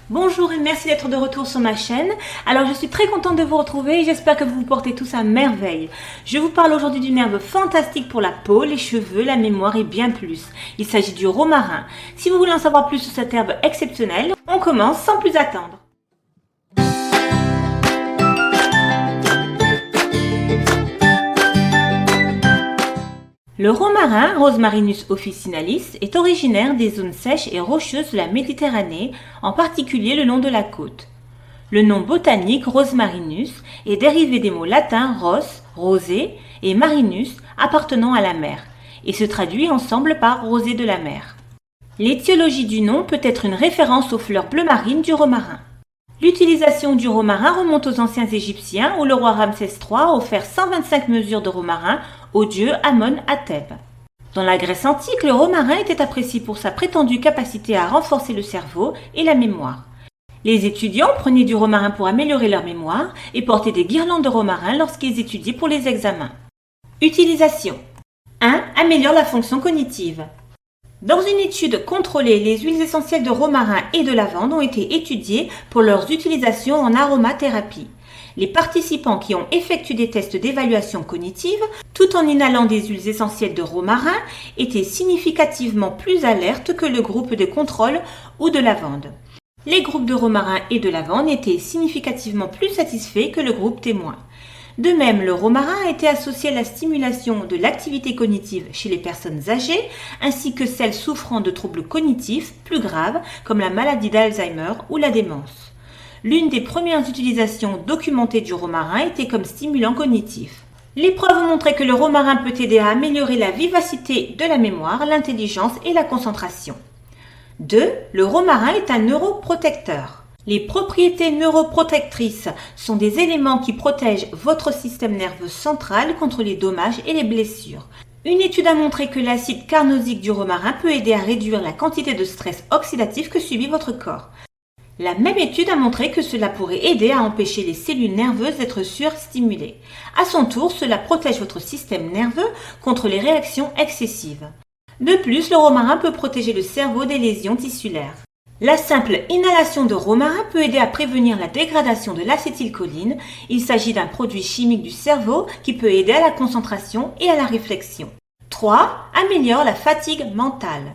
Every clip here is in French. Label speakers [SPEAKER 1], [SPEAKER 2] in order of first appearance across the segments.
[SPEAKER 1] Bonjour et merci d'être de retour sur ma chaîne. Alors je suis très contente de vous retrouver et j'espère que vous vous portez tous à merveille. Je vous parle aujourd'hui d'une herbe fantastique pour la peau, les cheveux, la mémoire et bien plus. Il s'agit du romarin. Si vous voulez en savoir plus sur cette herbe exceptionnelle, on commence sans plus attendre. Le romarin, Rosmarinus officinalis, est originaire des zones sèches et rocheuses de la Méditerranée, en particulier le long de la côte. Le nom botanique Rosmarinus est dérivé des mots latins ros, rosé, et marinus, appartenant à la mer, et se traduit ensemble par rosée de la mer. L'étiologie du nom peut être une référence aux fleurs bleu marine du romarin. L'utilisation du romarin remonte aux anciens Égyptiens où le roi Ramsès III a offert 125 mesures de romarin au dieu Amon à Thèbes. Dans la Grèce antique, le romarin était apprécié pour sa prétendue capacité à renforcer le cerveau et la mémoire. Les étudiants prenaient du romarin pour améliorer leur mémoire et portaient des guirlandes de romarin lorsqu'ils étudiaient pour les examens. Utilisation 1. Améliore la fonction cognitive. Dans une étude contrôlée, les huiles essentielles de romarin et de lavande ont été étudiées pour leurs utilisations en aromathérapie. Les participants qui ont effectué des tests d'évaluation cognitive, tout en inhalant des huiles essentielles de romarin, étaient significativement plus alertes que le groupe de contrôle ou de lavande. Les groupes de romarin et de lavande étaient significativement plus satisfaits que le groupe témoin. De même, le romarin a été associé à la stimulation de l'activité cognitive chez les personnes âgées, ainsi que celles souffrant de troubles cognitifs plus graves comme la maladie d'Alzheimer ou la démence. L'une des premières utilisations documentées du romarin était comme stimulant cognitif. Les preuves ont montré que le romarin peut aider à améliorer la vivacité de la mémoire, l'intelligence et la concentration. 2. Le romarin est un neuroprotecteur. Les propriétés neuroprotectrices sont des éléments qui protègent votre système nerveux central contre les dommages et les blessures. Une étude a montré que l'acide carnosique du romarin peut aider à réduire la quantité de stress oxydatif que subit votre corps. La même étude a montré que cela pourrait aider à empêcher les cellules nerveuses d'être surstimulées. À son tour, cela protège votre système nerveux contre les réactions excessives. De plus, le romarin peut protéger le cerveau des lésions tissulaires. La simple inhalation de romarin peut aider à prévenir la dégradation de l'acétylcholine. Il s'agit d'un produit chimique du cerveau qui peut aider à la concentration et à la réflexion. 3. Améliore la fatigue mentale.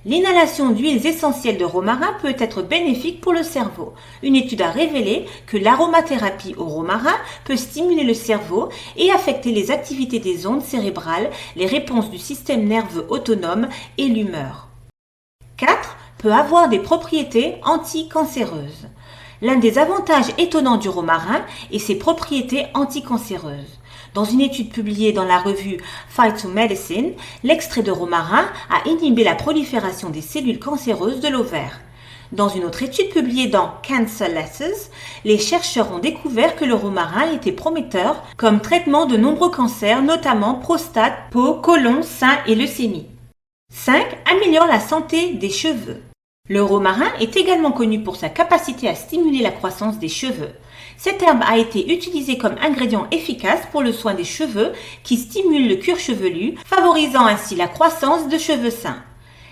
[SPEAKER 1] L'inhalation d'huiles essentielles de romarin peut être bénéfique pour le cerveau. Une étude a révélé que l'aromathérapie au romarin peut stimuler le cerveau et affecter les activités des ondes cérébrales, les réponses du système nerveux autonome et l'humeur. 4. Peut avoir des propriétés anticancéreuses. L'un des avantages étonnants du romarin est ses propriétés anticancéreuses. Dans une étude publiée dans la revue Phytomedicine, l'extrait de romarin a inhibé la prolifération des cellules cancéreuses de l'ovaire. Dans une autre étude publiée dans Cancer Letters, les chercheurs ont découvert que le romarin était prometteur comme traitement de nombreux cancers, notamment prostate, peau, côlon, sein et leucémie. 5. Améliore la santé des cheveux. Le romarin est également connu pour sa capacité à stimuler la croissance des cheveux. Cette herbe a été utilisée comme ingrédient efficace pour le soin des cheveux qui stimule le cuir chevelu, favorisant ainsi la croissance de cheveux sains.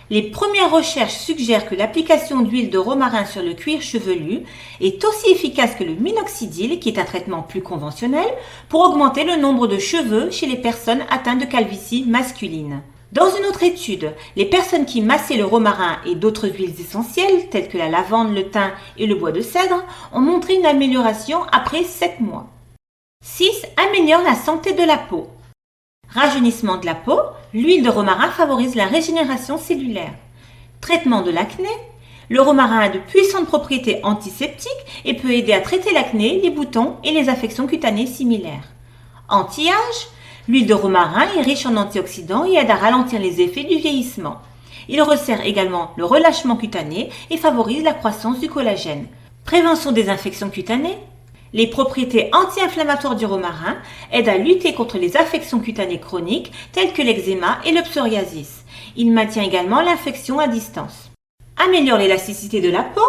[SPEAKER 1] Les premières recherches suggèrent que l'application d'huile de romarin sur le cuir chevelu est aussi efficace que le minoxidil, qui est un traitement plus conventionnel, pour augmenter le nombre de cheveux chez les personnes atteintes de calvitie masculine. Dans une autre étude, les personnes qui massaient le romarin et d'autres huiles essentielles, telles que la lavande, le thym et le bois de cèdre, ont montré une amélioration après 7 mois. 6. Améliore la santé de la peau. Rajeunissement de la peau, l'huile de romarin favorise la régénération cellulaire. Traitement de l'acné, le romarin a de puissantes propriétés antiseptiques et peut aider à traiter l'acné, les boutons et les affections cutanées similaires. Anti-âge, l'huile de romarin est riche en antioxydants et aide à ralentir les effets du vieillissement. Il resserre également le relâchement cutané et favorise la croissance du collagène. Prévention des infections cutanées. Les propriétés anti-inflammatoires du romarin aident à lutter contre les affections cutanées chroniques telles que l'eczéma et le psoriasis. Il maintient également l'infection à distance. Améliore l'élasticité de la peau.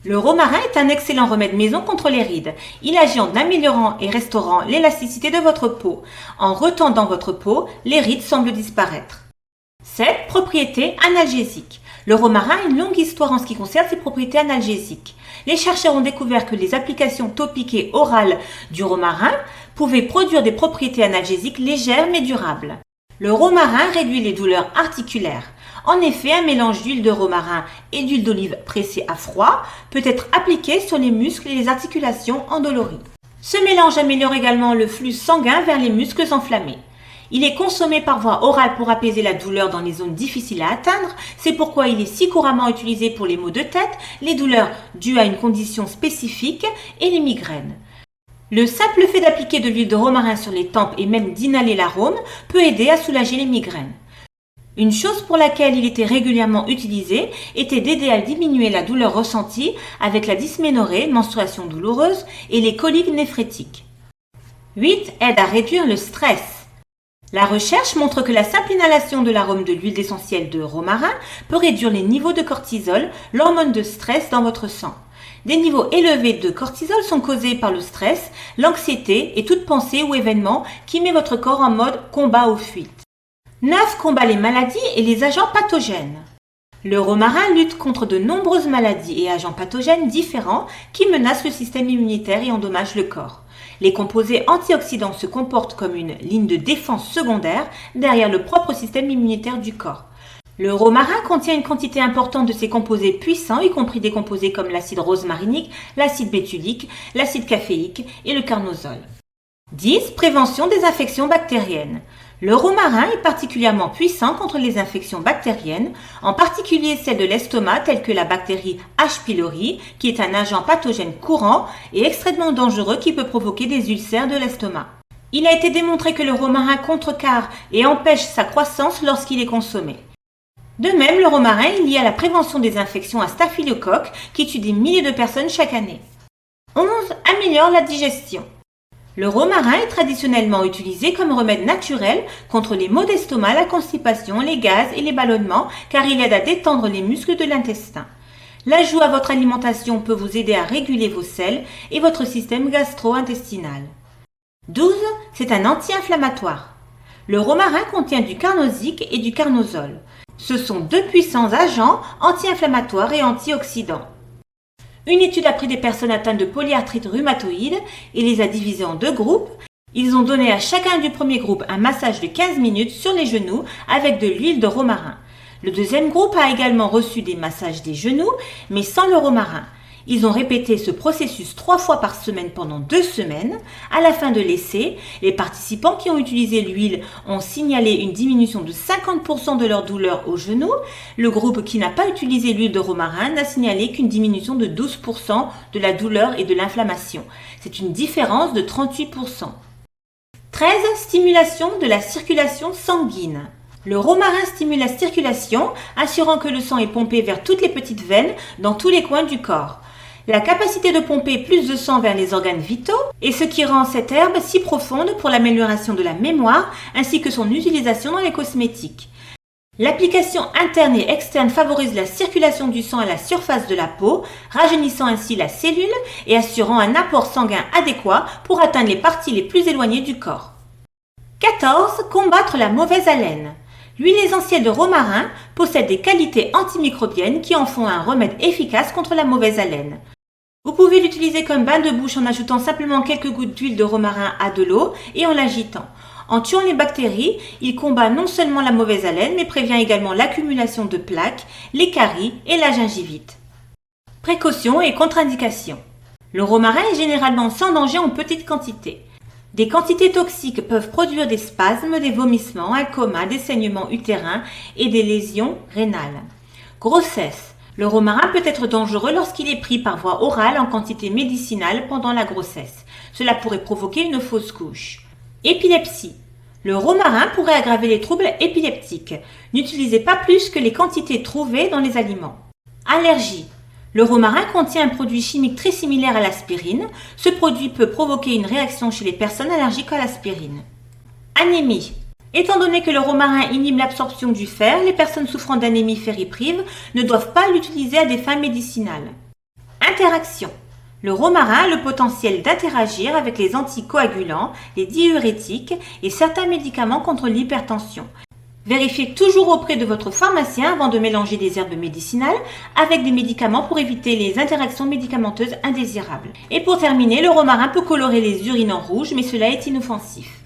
[SPEAKER 1] Le romarin est un excellent remède maison contre les rides. Il agit en améliorant et restaurant l'élasticité de votre peau. En retendant votre peau, les rides semblent disparaître. 7. Propriétés analgésiques. Le romarin a une longue histoire en ce qui concerne ses propriétés analgésiques. Les chercheurs ont découvert que les applications topiques et orales du romarin pouvaient produire des propriétés analgésiques légères mais durables. Le romarin réduit les douleurs articulaires. En effet, un mélange d'huile de romarin et d'huile d'olive pressée à froid peut être appliqué sur les muscles et les articulations endolories. Ce mélange améliore également le flux sanguin vers les muscles enflammés. Il est consommé par voie orale pour apaiser la douleur dans les zones difficiles à atteindre. C'est pourquoi il est si couramment utilisé pour les maux de tête, les douleurs dues à une condition spécifique et les migraines. Le simple fait d'appliquer de l'huile de romarin sur les tempes et même d'inhaler l'arôme peut aider à soulager les migraines. Une chose pour laquelle il était régulièrement utilisé était d'aider à diminuer la douleur ressentie avec la dysménorrhée, menstruation douloureuse, et les coliques néphrétiques. 8. Aide à réduire le stress. La recherche montre que la simple inhalation de l'arôme de l'huile essentielle de romarin peut réduire les niveaux de cortisol, l'hormone de stress dans votre sang. Des niveaux élevés de cortisol sont causés par le stress, l'anxiété et toute pensée ou événement qui met votre corps en mode combat ou fuite. 9. Combat les maladies et les agents pathogènes. Le romarin lutte contre de nombreuses maladies et agents pathogènes différents qui menacent le système immunitaire et endommagent le corps. Les composés antioxydants se comportent comme une ligne de défense secondaire derrière le propre système immunitaire du corps. Le romarin contient une quantité importante de ces composés puissants, y compris des composés comme l'acide rosmarinique, l'acide bétulique, l'acide caféique et le carnosol. 10. Prévention des infections bactériennes. Le romarin est particulièrement puissant contre les infections bactériennes, en particulier celles de l'estomac telles que la bactérie H. pylori, qui est un agent pathogène courant et extrêmement dangereux qui peut provoquer des ulcères de l'estomac. Il a été démontré que le romarin contrecarre et empêche sa croissance lorsqu'il est consommé. De même, le romarin est lié à la prévention des infections à staphylocoque qui tuent des milliers de personnes chaque année. 11. Améliore la digestion. Le romarin est traditionnellement utilisé comme remède naturel contre les maux d'estomac, la constipation, les gaz et les ballonnements car il aide à détendre les muscles de l'intestin. L'ajout à votre alimentation peut vous aider à réguler vos selles et votre système gastro-intestinal. 12. C'est un anti-inflammatoire. Le romarin contient du carnosique et du carnosol. Ce sont deux puissants agents anti-inflammatoires et antioxydants. Une étude a pris des personnes atteintes de polyarthrite rhumatoïde et les a divisées en deux groupes. Ils ont donné à chacun du premier groupe un massage de 15 minutes sur les genoux avec de l'huile de romarin. Le deuxième groupe a également reçu des massages des genoux, mais sans le romarin. Ils ont répété ce processus 3 fois par semaine pendant 2 semaines. À la fin de l'essai, les participants qui ont utilisé l'huile ont signalé une diminution de 50% de leur douleur aux genoux. Le groupe qui n'a pas utilisé l'huile de romarin n'a signalé qu'une diminution de 12% de la douleur et de l'inflammation. C'est une différence de 38%. 13. Stimulation de la circulation sanguine. Le romarin stimule la circulation, assurant que le sang est pompé vers toutes les petites veines dans tous les coins du corps. La capacité de pomper plus de sang vers les organes vitaux est ce qui rend cette herbe si profonde pour l'amélioration de la mémoire ainsi que son utilisation dans les cosmétiques. L'application interne et externe favorise la circulation du sang à la surface de la peau, rajeunissant ainsi la cellule et assurant un apport sanguin adéquat pour atteindre les parties les plus éloignées du corps. 14. Combattre la mauvaise haleine. L'huile essentielle de romarin possède des qualités antimicrobiennes qui en font un remède efficace contre la mauvaise haleine. Vous pouvez l'utiliser comme bain de bouche en ajoutant simplement quelques gouttes d'huile de romarin à de l'eau et en l'agitant. En tuant les bactéries, il combat non seulement la mauvaise haleine mais prévient également l'accumulation de plaques, les caries et la gingivite. Précautions et contre-indications. Le romarin est généralement sans danger en petite quantité. Des quantités toxiques peuvent produire des spasmes, des vomissements, un coma, des saignements utérins et des lésions rénales. Grossesse. Le romarin peut être dangereux lorsqu'il est pris par voie orale en quantité médicinale pendant la grossesse. Cela pourrait provoquer une fausse couche. Épilepsie. Le romarin pourrait aggraver les troubles épileptiques. N'utilisez pas plus que les quantités trouvées dans les aliments. Allergie. Le romarin contient un produit chimique très similaire à l'aspirine. Ce produit peut provoquer une réaction chez les personnes allergiques à l'aspirine. Anémie. Étant donné que le romarin inhibe l'absorption du fer, les personnes souffrant d'anémie ferriprive ne doivent pas l'utiliser à des fins médicinales. Interaction. Le romarin a le potentiel d'interagir avec les anticoagulants, les diurétiques et certains médicaments contre l'hypertension. Vérifiez toujours auprès de votre pharmacien avant de mélanger des herbes médicinales avec des médicaments pour éviter les interactions médicamenteuses indésirables. Et pour terminer, le romarin peut colorer les urines en rouge, mais cela est inoffensif.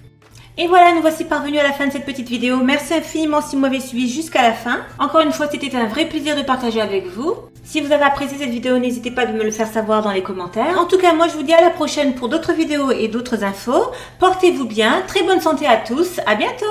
[SPEAKER 1] Et voilà, nous voici parvenus à la fin de cette petite vidéo. Merci infiniment si vous m'avez suivi jusqu'à la fin. Encore une fois, c'était un vrai plaisir de partager avec vous. Si vous avez apprécié cette vidéo, n'hésitez pas à me le faire savoir dans les commentaires. En tout cas, moi je vous dis à la prochaine pour d'autres vidéos et d'autres infos. Portez-vous bien, très bonne santé à tous, à bientôt!